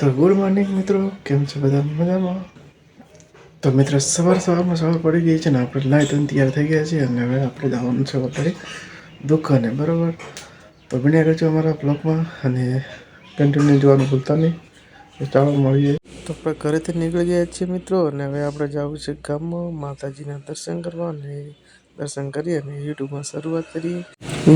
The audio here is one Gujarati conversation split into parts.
તો ગુડ મોર્નિંગ મિત્રો, કેમ છે બધા મજામાં? તો મિત્રો સવાર પડી ગઈ છે ને આપણે લાઈટ તૈયાર થઈ ગયા છે અને હવે આપણે જવાનું છે ઓલરેડી દુકાને, બરાબર? તો બન્યા રહેજો અમારા બ્લોગમાં અને કન્ટિન્યુ જોવાનું ભૂલતા નહીં. તો ચાલો મળીએ. તો આપણે ઘરેથી નીકળી ગયા છીએ મિત્રો અને હવે આપણે જવું છે ગામમાં માતાજીના દર્શન કરવા અને દર્શન કરી અને યુટ્યુબમાં શરૂઆત કરીએ.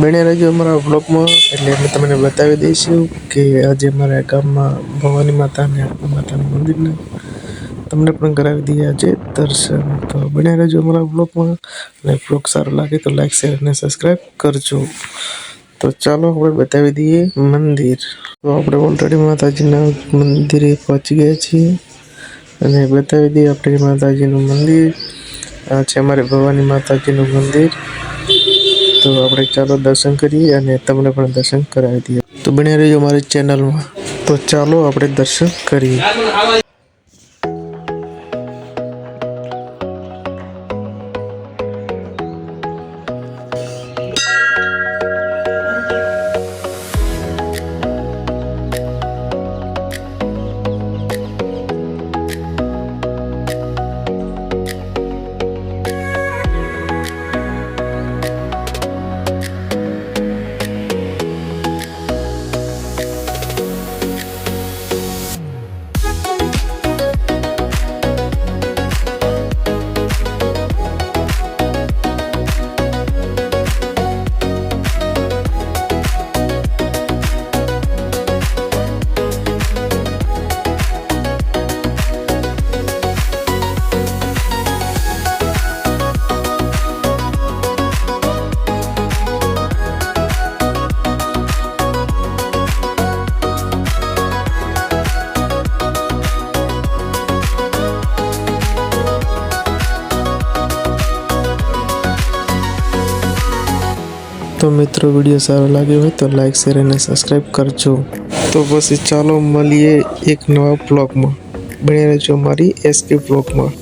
બન્યા રહેજો અમારા બ્લોગમાં, એટલે અમે તમને બતાવી દઈશું કે આજે અમારા ગામમાં ભવાની માતા અને આત્મા માતાનું મંદિરના તમને પણ કરાવી દઈએ આજે દર્શન. તો બન્યા રહેજો અમારા બ્લોગમાં અને બ્લોગ સારો લાગે તો લાઈક શેર અને સબસ્ક્રાઈબ કરજો. તો ચાલો આપણે બતાવી દઈએ મંદિર. તો આપણે ઓલરેડી માતાજીના મંદિરે પહોંચી ગયા છીએ અને બતાવી દઈએ આપણે માતાજીનું મંદિર. આ છે અમારે ભવાની માતાજીનું મંદિર. તો આપણે ચાલો દર્શન કરીએ અને તમને પણ દર્શન કરાવી દઈએ. તો બન્યા રહેજો અમારી ચેનલમાં. તો ચાલો આપણે દર્શન કરીએ. તો મિત્રો વિડીયો સારો લાગ્યો હોય તો લાઈક શેર અને સબસ્ક્રાઈબ કરજો. તો પછી ચાલો મળીએ એક નવા બ્લોગમાં. બન્યા રહેજો અમારી એસકે બ્લોગમાં.